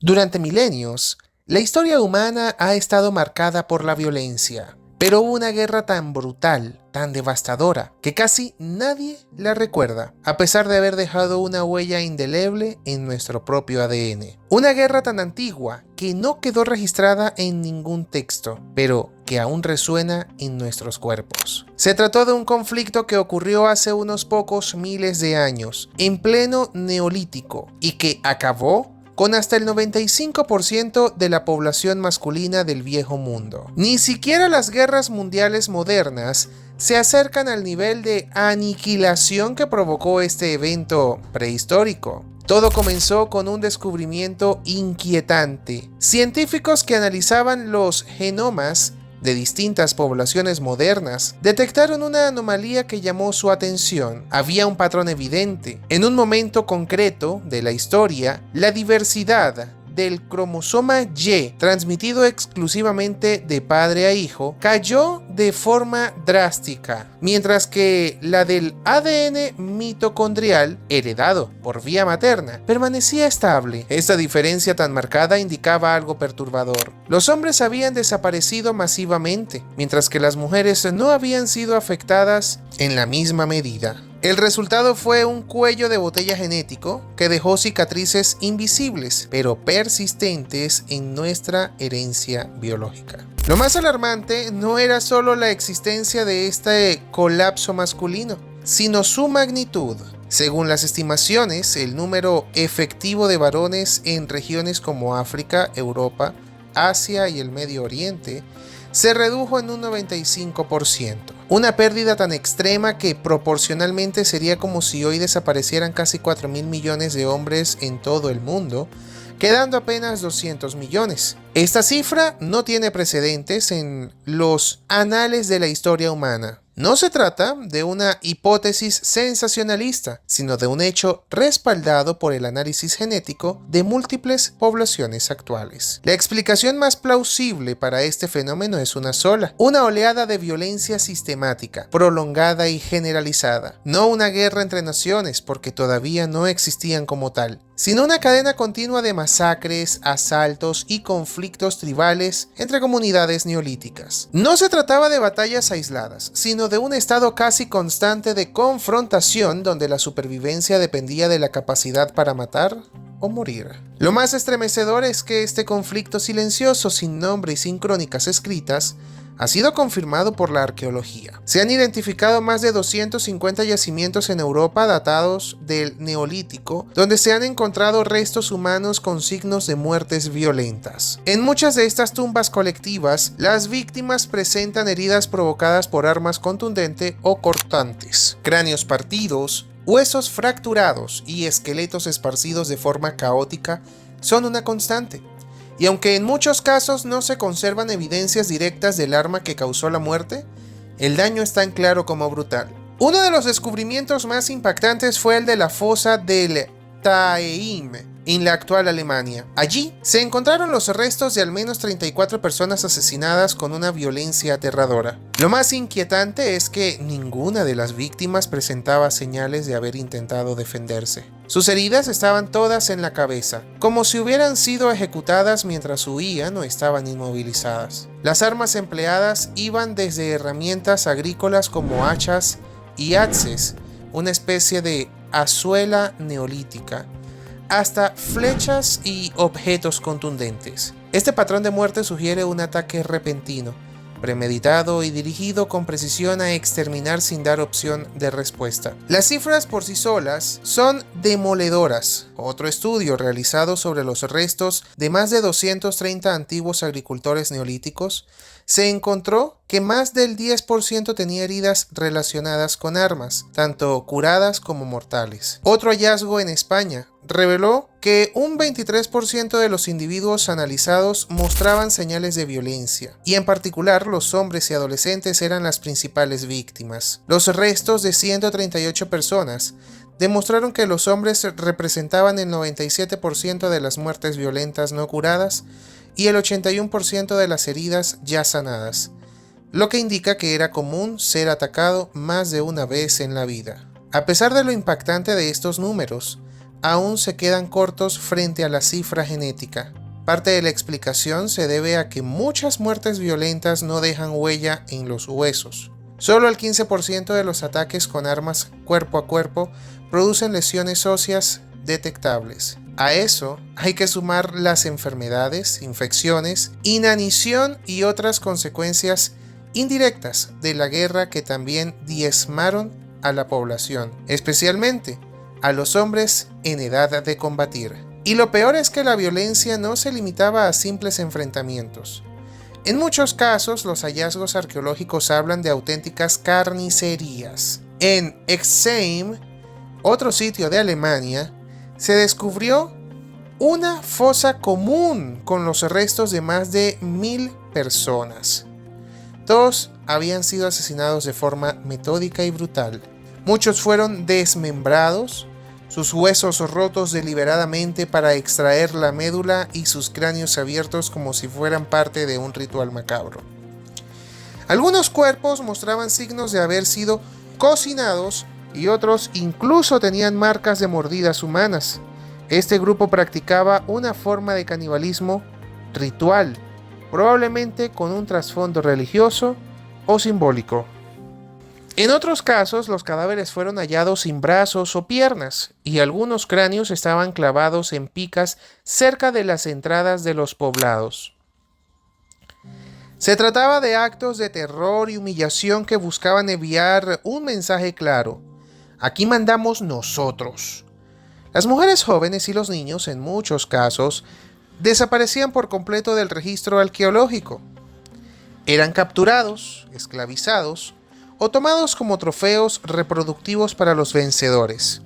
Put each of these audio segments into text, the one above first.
Durante milenios, la historia humana ha estado marcada por la violencia, pero hubo una guerra tan brutal, tan devastadora, que casi nadie la recuerda, a pesar de haber dejado una huella indeleble en nuestro propio ADN. Una guerra tan antigua que no quedó registrada en ningún texto, pero que aún resuena en nuestros cuerpos. Se trató de un conflicto que ocurrió hace unos pocos miles de años, en pleno Neolítico, y que acabó con hasta el 95% de la población masculina del Viejo Mundo. Ni siquiera las guerras mundiales modernas se acercan al nivel de aniquilación que provocó este evento prehistórico. Todo comenzó con un descubrimiento inquietante. Científicos que analizaban los genomas de distintas poblaciones modernas, detectaron una anomalía que llamó su atención. Había un patrón evidente. En un momento concreto de la historia, la diversidad del cromosoma Y, transmitido exclusivamente de padre a hijo, cayó de forma drástica, mientras que la del ADN mitocondrial, heredado por vía materna, permanecía estable. Esta diferencia tan marcada indicaba algo perturbador. Los hombres habían desaparecido masivamente, mientras que las mujeres no habían sido afectadas en la misma medida. El resultado fue un cuello de botella genético que dejó cicatrices invisibles, pero persistentes en nuestra herencia biológica. Lo más alarmante no era solo la existencia de este colapso masculino, sino su magnitud. Según las estimaciones, el número efectivo de varones en regiones como África, Europa, Asia y el Medio Oriente se redujo en un 95%. Una pérdida tan extrema que proporcionalmente sería como si hoy desaparecieran casi 4.000 millones de hombres en todo el mundo, quedando apenas 200 millones. Esta cifra no tiene precedentes en los anales de la historia humana. No se trata de una hipótesis sensacionalista, sino de un hecho respaldado por el análisis genético de múltiples poblaciones actuales. La explicación más plausible para este fenómeno es una sola: una oleada de violencia sistemática, prolongada y generalizada. No una guerra entre naciones, porque todavía no existían como tal, sino una cadena continua de masacres, asaltos y conflictos tribales entre comunidades neolíticas. No se trataba de batallas aisladas, sino de un estado casi constante de confrontación donde la supervivencia dependía de la capacidad para matar o morir. Lo más estremecedor es que este conflicto silencioso, sin nombre y sin crónicas escritas, ha sido confirmado por la arqueología. Se han identificado más de 250 yacimientos en Europa datados del Neolítico, donde se han encontrado restos humanos con signos de muertes violentas. En muchas de estas tumbas colectivas, las víctimas presentan heridas provocadas por armas contundentes o cortantes, cráneos partidos, huesos fracturados y esqueletos esparcidos de forma caótica son una constante. Y aunque en muchos casos no se conservan evidencias directas del arma que causó la muerte, el daño es tan claro como brutal. Uno de los descubrimientos más impactantes fue el de la fosa del Taeim, en la actual Alemania. Allí se encontraron los restos de al menos 34 personas asesinadas con una violencia aterradora. Lo más inquietante es que ninguna de las víctimas presentaba señales de haber intentado defenderse. Sus heridas estaban todas en la cabeza, como si hubieran sido ejecutadas mientras huían o estaban inmovilizadas. Las armas empleadas iban desde herramientas agrícolas como hachas y adces, una especie de azuela neolítica, hasta flechas y objetos contundentes. Este patrón de muerte sugiere un ataque repentino, premeditado y dirigido con precisión a exterminar sin dar opción de respuesta. Las cifras por sí solas son demoledoras. Otro estudio realizado sobre los restos de más de 230 antiguos agricultores neolíticos se encontró que más del 10% tenía heridas relacionadas con armas, tanto curadas como mortales. Otro hallazgo en España reveló que un 23% de los individuos analizados mostraban señales de violencia, y en particular los hombres y adolescentes eran las principales víctimas. Los restos de 138 personas demostraron que los hombres representaban el 97% de las muertes violentas no curadas y el 81% de las heridas ya sanadas, lo que indica que era común ser atacado más de una vez en la vida. A pesar de lo impactante de estos números, aún se quedan cortos frente a la cifra genética. Parte de la explicación se debe a que muchas muertes violentas no dejan huella en los huesos. Solo el 15% de los ataques con armas cuerpo a cuerpo producen lesiones óseas detectables. A eso hay que sumar las enfermedades, infecciones, inanición y otras consecuencias indirectas de la guerra que también diezmaron a la población, especialmente a los hombres en edad de combatir. Y lo peor es que la violencia no se limitaba a simples enfrentamientos. En muchos casos, los hallazgos arqueológicos hablan de auténticas carnicerías. En Exheim, otro sitio de Alemania, se descubrió una fosa común con los restos de más de 1000 personas. Todos habían sido asesinados de forma metódica y brutal. Muchos fueron desmembrados, sus huesos rotos deliberadamente para extraer la médula y sus cráneos abiertos como si fueran parte de un ritual macabro. Algunos cuerpos mostraban signos de haber sido cocinados y otros incluso tenían marcas de mordidas humanas. Este grupo practicaba una forma de canibalismo ritual, probablemente con un trasfondo religioso o simbólico. En otros casos, los cadáveres fueron hallados sin brazos o piernas, y algunos cráneos estaban clavados en picas cerca de las entradas de los poblados. Se trataba de actos de terror y humillación que buscaban enviar un mensaje claro: aquí mandamos nosotros. Las mujeres jóvenes y los niños, en muchos casos, desaparecían por completo del registro arqueológico. Eran capturados, esclavizados o tomados como trofeos reproductivos para los vencedores.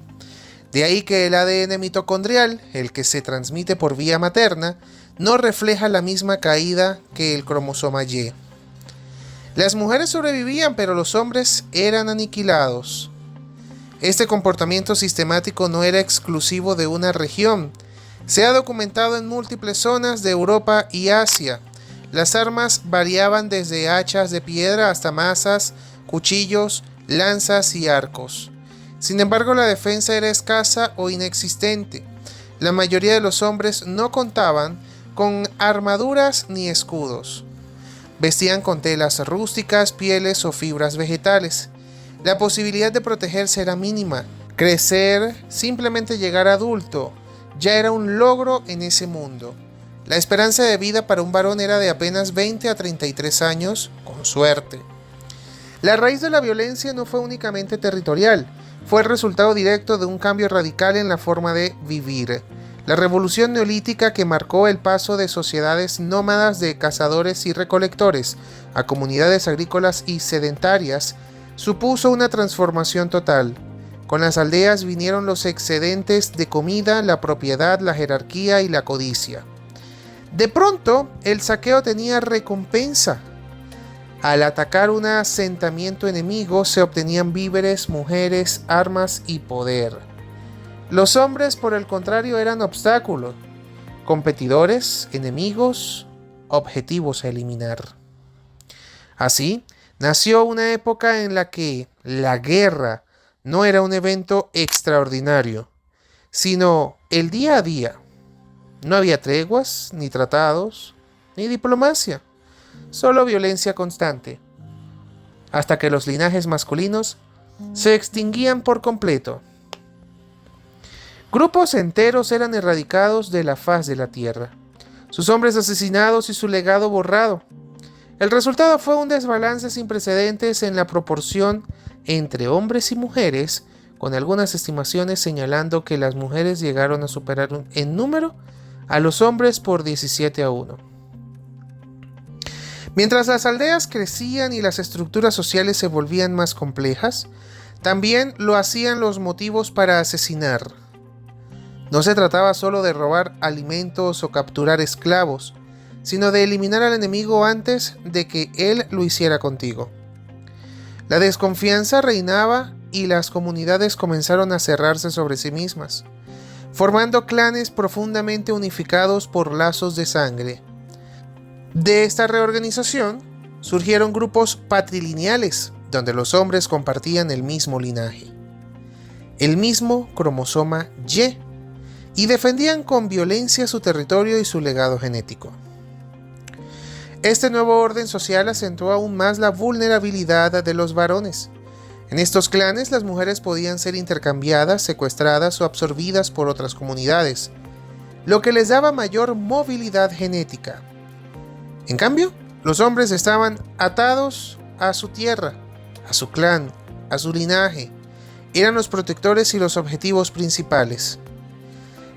De ahí que el ADN mitocondrial, el que se transmite por vía materna, no refleja la misma caída que el cromosoma Y. Las mujeres sobrevivían, pero los hombres eran aniquilados. Este comportamiento sistemático no era exclusivo de una región. Se ha documentado en múltiples zonas de Europa y Asia. Las armas variaban desde hachas de piedra hasta mazas, cuchillos, lanzas y arcos. Sin embargo, la defensa era escasa o inexistente. La mayoría de los hombres no contaban con armaduras ni escudos. Vestían con telas rústicas, pieles o fibras vegetales. La posibilidad de protegerse era mínima. Crecer, simplemente llegar a adulto, ya era un logro en ese mundo. La esperanza de vida para un varón era de apenas 20 a 33 años, con suerte. La raíz de la violencia no fue únicamente territorial, fue el resultado directo de un cambio radical en la forma de vivir. La revolución neolítica, que marcó el paso de sociedades nómadas de cazadores y recolectores a comunidades agrícolas y sedentarias, supuso una transformación total. Con las aldeas vinieron los excedentes de comida, la propiedad, la jerarquía y la codicia. De pronto, el saqueo tenía recompensa. Al atacar un asentamiento enemigo se obtenían víveres, mujeres, armas y poder. Los hombres, por el contrario, eran obstáculos, competidores, enemigos, objetivos a eliminar. Así, nació una época en la que la guerra no era un evento extraordinario, sino el día a día. No había treguas, ni tratados, ni diplomacia. Solo violencia constante, hasta que los linajes masculinos se extinguían por completo. Grupos enteros eran erradicados de la faz de la tierra, sus hombres asesinados y su legado borrado. El resultado fue un desbalance sin precedentes en la proporción entre hombres y mujeres, con algunas estimaciones señalando que las mujeres llegaron a superar en número a los hombres por 17-1. Mientras las aldeas crecían y las estructuras sociales se volvían más complejas, también lo hacían los motivos para asesinar. No se trataba solo de robar alimentos o capturar esclavos, sino de eliminar al enemigo antes de que él lo hiciera contigo. La desconfianza reinaba y las comunidades comenzaron a cerrarse sobre sí mismas, formando clanes profundamente unificados por lazos de sangre. De esta reorganización surgieron grupos patrilineales, donde los hombres compartían el mismo linaje, el mismo cromosoma Y, y defendían con violencia su territorio y su legado genético. Este nuevo orden social acentuó aún más la vulnerabilidad de los varones. En estos clanes las mujeres podían ser intercambiadas, secuestradas o absorbidas por otras comunidades, lo que les daba mayor movilidad genética. En cambio, los hombres estaban atados a su tierra, a su clan, a su linaje. Eran los protectores y los objetivos principales.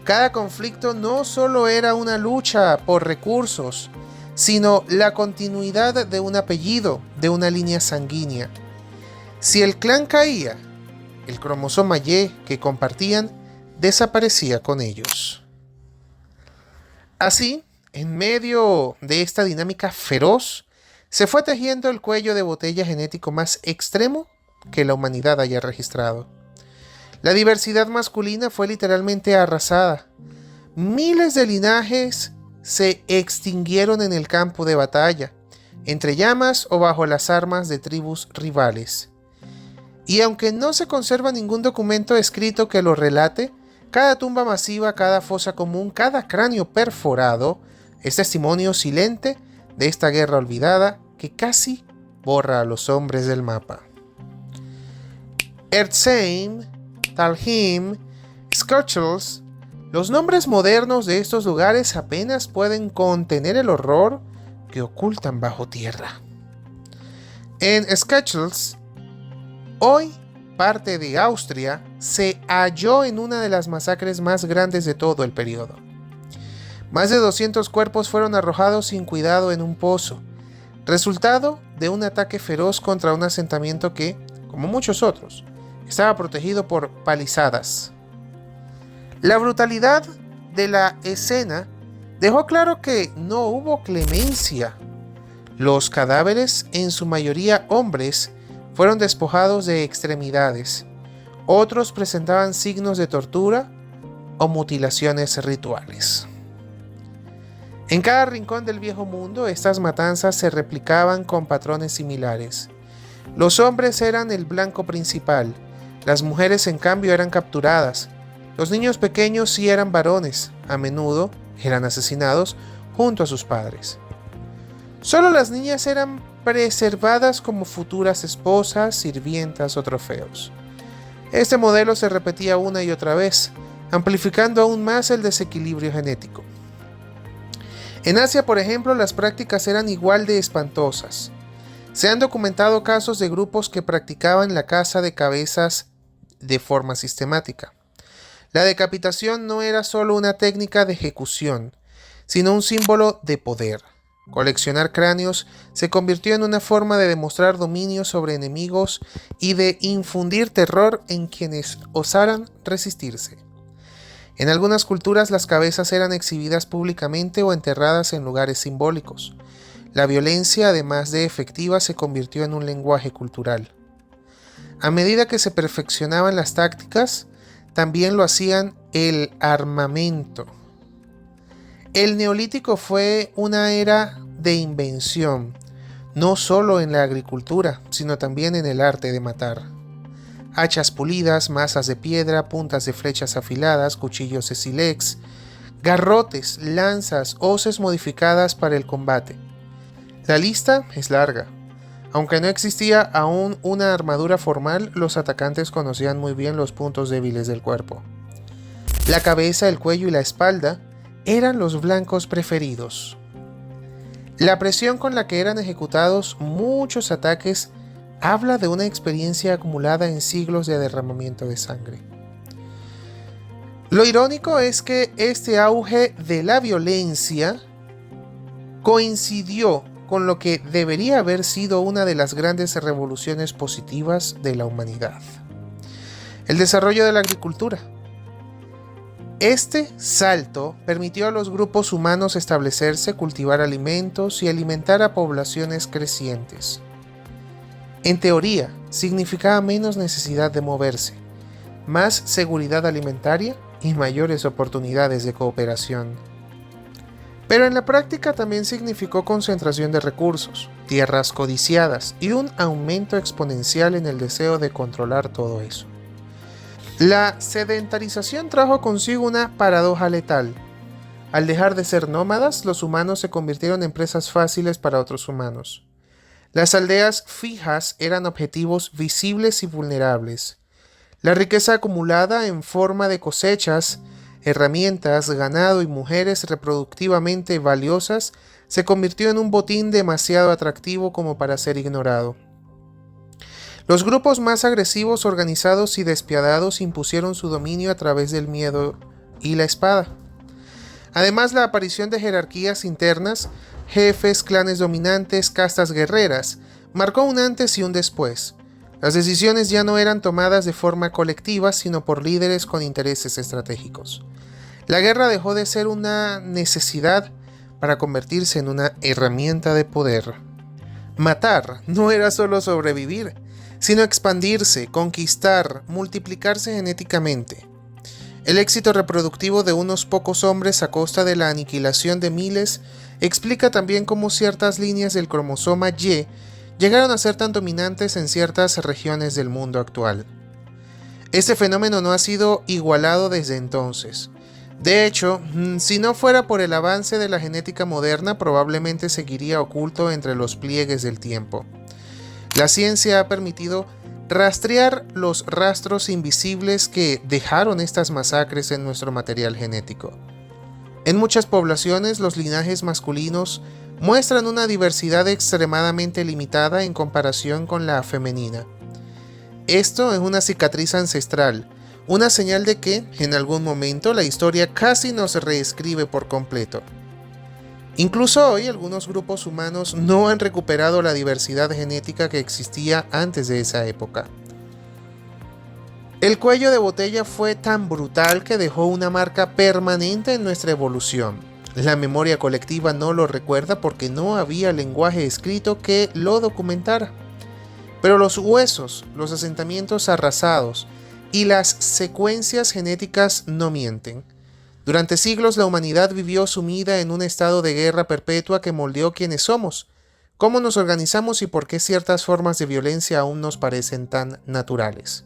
Cada conflicto no solo era una lucha por recursos, sino la continuidad de un apellido, de una línea sanguínea. Si el clan caía, el cromosoma Y que compartían desaparecía con ellos. Así, en medio de esta dinámica feroz, se fue tejiendo el cuello de botella genético más extremo que la humanidad haya registrado. La diversidad masculina fue literalmente arrasada. Miles de linajes se extinguieron en el campo de batalla, entre llamas o bajo las armas de tribus rivales. Y aunque no se conserva ningún documento escrito que lo relate, cada tumba masiva, cada fosa común, cada cráneo perforado es testimonio silente de esta guerra olvidada que casi borra a los hombres del mapa. Erzheim, Talheim, Sketchels, los nombres modernos de estos lugares apenas pueden contener el horror que ocultan bajo tierra. En Sketchels, hoy parte de Austria, se halló en una de las masacres más grandes de todo el periodo. Más de 200 cuerpos fueron arrojados sin cuidado en un pozo, resultado de un ataque feroz contra un asentamiento que, como muchos otros, estaba protegido por palizadas. La brutalidad de la escena dejó claro que no hubo clemencia. Los cadáveres, en su mayoría hombres, fueron despojados de extremidades. Otros presentaban signos de tortura o mutilaciones rituales. En cada rincón del viejo mundo, estas matanzas se replicaban con patrones similares. Los hombres eran el blanco principal, las mujeres en cambio eran capturadas. Los niños pequeños sí eran varones, a menudo eran asesinados junto a sus padres. Solo las niñas eran preservadas como futuras esposas, sirvientas o trofeos. Este modelo se repetía una y otra vez, amplificando aún más el desequilibrio genético. En Asia, por ejemplo, las prácticas eran igual de espantosas. Se han documentado casos de grupos que practicaban la caza de cabezas de forma sistemática. La decapitación no era solo una técnica de ejecución, sino un símbolo de poder. Coleccionar cráneos se convirtió en una forma de demostrar dominio sobre enemigos y de infundir terror en quienes osaran resistirse. En algunas culturas las cabezas eran exhibidas públicamente o enterradas en lugares simbólicos. La violencia, además de efectiva, se convirtió en un lenguaje cultural. A medida que se perfeccionaban las tácticas, también lo hacían el armamento. El Neolítico fue una era de invención, no solo en la agricultura, sino también en el arte de matar. Hachas pulidas, mazas de piedra, puntas de flechas afiladas, cuchillos de sílex, garrotes, lanzas, hoces modificadas para el combate. La lista es larga. Aunque no existía aún una armadura formal, los atacantes conocían muy bien los puntos débiles del cuerpo. La cabeza, el cuello y la espalda eran los blancos preferidos. La presión con la que eran ejecutados muchos ataques habla de una experiencia acumulada en siglos de derramamiento de sangre. Lo irónico es que este auge de la violencia coincidió con lo que debería haber sido una de las grandes revoluciones positivas de la humanidad: el desarrollo de la agricultura. Este salto permitió a los grupos humanos establecerse, cultivar alimentos y alimentar a poblaciones crecientes. En teoría, significaba menos necesidad de moverse, más seguridad alimentaria y mayores oportunidades de cooperación. Pero en la práctica también significó concentración de recursos, tierras codiciadas y un aumento exponencial en el deseo de controlar todo eso. La sedentarización trajo consigo una paradoja letal. Al dejar de ser nómadas, los humanos se convirtieron en presas fáciles para otros humanos. Las aldeas fijas eran objetivos visibles y vulnerables. La riqueza acumulada en forma de cosechas, herramientas, ganado y mujeres reproductivamente valiosas se convirtió en un botín demasiado atractivo como para ser ignorado. Los grupos más agresivos, organizados y despiadados impusieron su dominio a través del miedo y la espada. Además, la aparición de jerarquías internas, jefes, clanes dominantes, castas guerreras, marcó un antes y un después. Las decisiones ya no eran tomadas de forma colectiva, sino por líderes con intereses estratégicos. La guerra dejó de ser una necesidad para convertirse en una herramienta de poder. Matar no era solo sobrevivir, sino expandirse, conquistar, multiplicarse genéticamente. El éxito reproductivo de unos pocos hombres a costa de la aniquilación de miles explica también cómo ciertas líneas del cromosoma Y llegaron a ser tan dominantes en ciertas regiones del mundo actual. Este fenómeno no ha sido igualado desde entonces. De hecho, si no fuera por el avance de la genética moderna, probablemente seguiría oculto entre los pliegues del tiempo. La ciencia ha permitido rastrear los rastros invisibles que dejaron estas masacres en nuestro material genético. En muchas poblaciones, los linajes masculinos muestran una diversidad extremadamente limitada en comparación con la femenina. Esto es una cicatriz ancestral, una señal de que, en algún momento, la historia casi nos reescribe por completo. Incluso hoy, algunos grupos humanos no han recuperado la diversidad genética que existía antes de esa época. El cuello de botella fue tan brutal que dejó una marca permanente en nuestra evolución. La memoria colectiva no lo recuerda porque no había lenguaje escrito que lo documentara. Pero los huesos, los asentamientos arrasados y las secuencias genéticas no mienten. Durante siglos la humanidad vivió sumida en un estado de guerra perpetua que moldeó quiénes somos, cómo nos organizamos y por qué ciertas formas de violencia aún nos parecen tan naturales.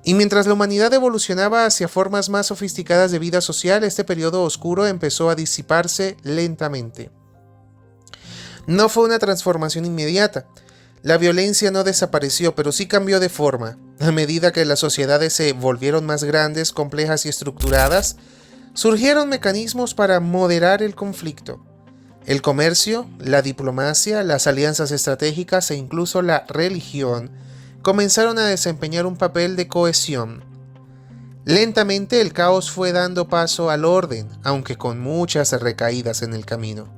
Y mientras la humanidad evolucionaba hacia formas más sofisticadas de vida social, este periodo oscuro empezó a disiparse lentamente. No fue una transformación inmediata. La violencia no desapareció, pero sí cambió de forma. A medida que las sociedades se volvieron más grandes, complejas y estructuradas, surgieron mecanismos para moderar el conflicto. El comercio, la diplomacia, las alianzas estratégicas e incluso la religión comenzaron a desempeñar un papel de cohesión. Lentamente el caos fue dando paso al orden, aunque con muchas recaídas en el camino.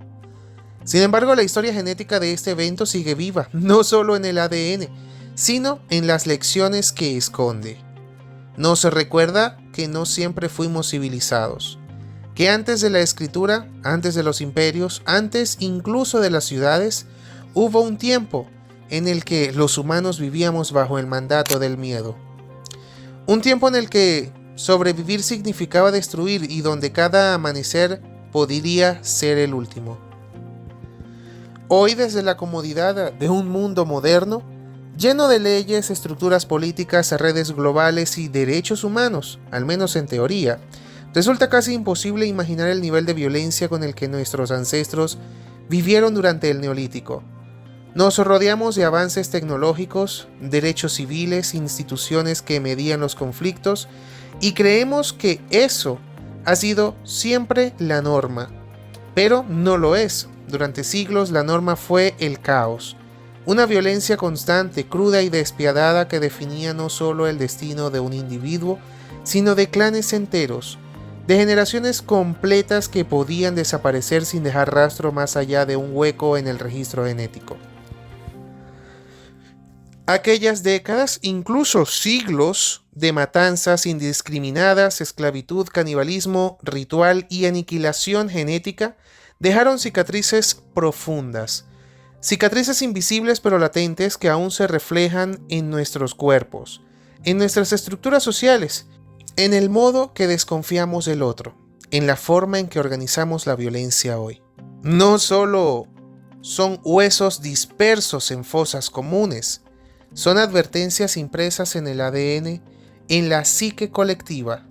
Sin embargo, la historia genética de este evento sigue viva, no solo en el ADN, sino en las lecciones que esconde. Nos recuerda que no siempre fuimos civilizados, que antes de la escritura, antes de los imperios, antes incluso de las ciudades, hubo un tiempo en el que los humanos vivíamos bajo el mandato del miedo. Un tiempo en el que sobrevivir significaba destruir y donde cada amanecer podría ser el último. Hoy, desde la comodidad de un mundo moderno, lleno de leyes, estructuras políticas, redes globales y derechos humanos, al menos en teoría, resulta casi imposible imaginar el nivel de violencia con el que nuestros ancestros vivieron durante el Neolítico. Nos rodeamos de avances tecnológicos, derechos civiles, instituciones que medían los conflictos y creemos que eso ha sido siempre la norma. Pero no lo es. Durante siglos la norma fue el caos. Una violencia constante, cruda y despiadada que definía no solo el destino de un individuo, sino de clanes enteros, de generaciones completas que podían desaparecer sin dejar rastro más allá de un hueco en el registro genético. Aquellas décadas, incluso siglos, de matanzas indiscriminadas, esclavitud, canibalismo, ritual y aniquilación genética, dejaron cicatrices profundas. Cicatrices invisibles pero latentes que aún se reflejan en nuestros cuerpos, en nuestras estructuras sociales, en el modo que desconfiamos del otro, en la forma en que organizamos la violencia hoy. No solo son huesos dispersos en fosas comunes, son advertencias impresas en el ADN, en la psique colectiva,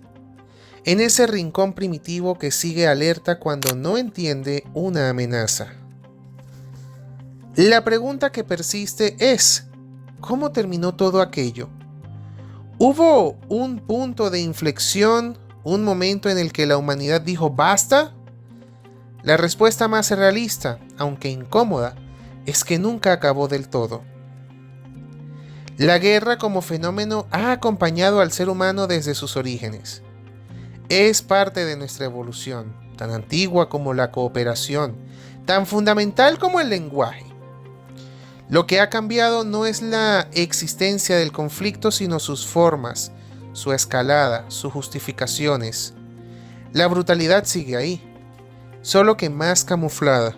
en ese rincón primitivo que sigue alerta cuando no entiende una amenaza. La pregunta que persiste es, ¿cómo terminó todo aquello? ¿Hubo un punto de inflexión, un momento en el que la humanidad dijo basta? La respuesta más realista, aunque incómoda, es que nunca acabó del todo. La guerra como fenómeno ha acompañado al ser humano desde sus orígenes. Es parte de nuestra evolución, tan antigua como la cooperación, tan fundamental como el lenguaje. Lo que ha cambiado no es la existencia del conflicto, sino sus formas, su escalada, sus justificaciones. La brutalidad sigue ahí, solo que más camuflada,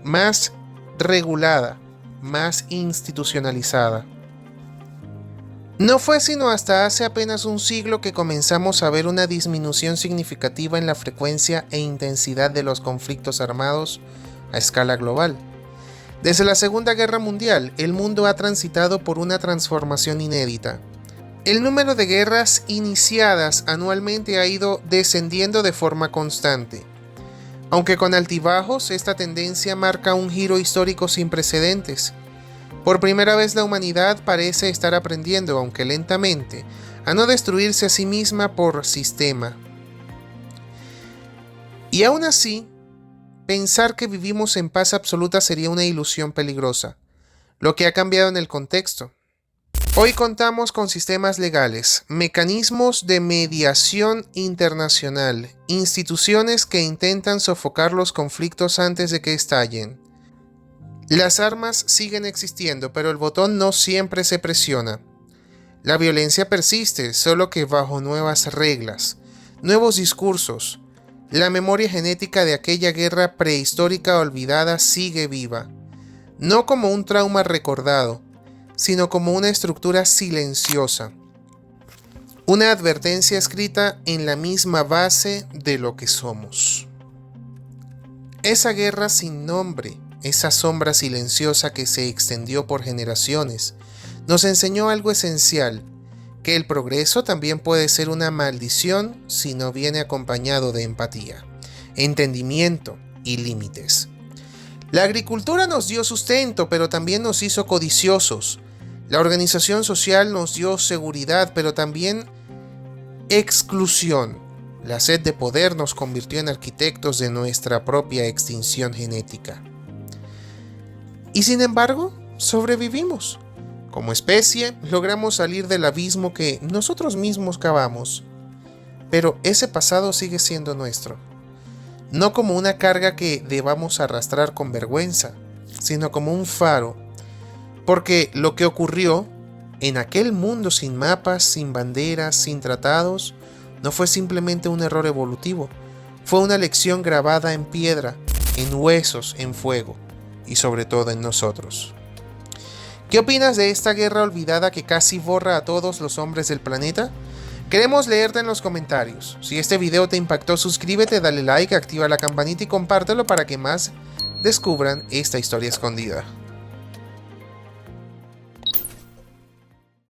más regulada, más institucionalizada. No fue sino hasta hace apenas un siglo que comenzamos a ver una disminución significativa en la frecuencia e intensidad de los conflictos armados a escala global. Desde la Segunda Guerra Mundial, el mundo ha transitado por una transformación inédita. El número de guerras iniciadas anualmente ha ido descendiendo de forma constante. Aunque con altibajos, esta tendencia marca un giro histórico sin precedentes. Por primera vez la humanidad parece estar aprendiendo, aunque lentamente, a no destruirse a sí misma por sistema. Y aún así, pensar que vivimos en paz absoluta sería una ilusión peligrosa, lo que ha cambiado en el contexto. Hoy contamos con sistemas legales, mecanismos de mediación internacional, instituciones que intentan sofocar los conflictos antes de que estallen. Las armas siguen existiendo, pero el botón no siempre se presiona. La violencia persiste, solo que bajo nuevas reglas, nuevos discursos. La memoria genética de aquella guerra prehistórica olvidada sigue viva, no como un trauma recordado, sino como una estructura silenciosa, una advertencia escrita en la misma base de lo que somos. Esa guerra sin nombre, esa sombra silenciosa que se extendió por generaciones, nos enseñó algo esencial, que el progreso también puede ser una maldición si no viene acompañado de empatía, entendimiento y límites. La agricultura nos dio sustento, pero también nos hizo codiciosos. La organización social nos dio seguridad, pero también exclusión. La sed de poder nos convirtió en arquitectos de nuestra propia extinción genética. Y sin embargo, sobrevivimos. Como especie, logramos salir del abismo que nosotros mismos cavamos. Pero ese pasado sigue siendo nuestro. No como una carga que debamos arrastrar con vergüenza, sino como un faro. Porque lo que ocurrió en aquel mundo sin mapas, sin banderas, sin tratados, no fue simplemente un error evolutivo. Fue una lección grabada en piedra, en huesos, en fuego y sobre todo en nosotros. ¿Qué opinas de esta guerra olvidada que casi borra a todos los hombres del planeta? Queremos leerte en los comentarios. Si este video te impactó, suscríbete, dale like, activa la campanita y compártelo para que más descubran esta historia escondida.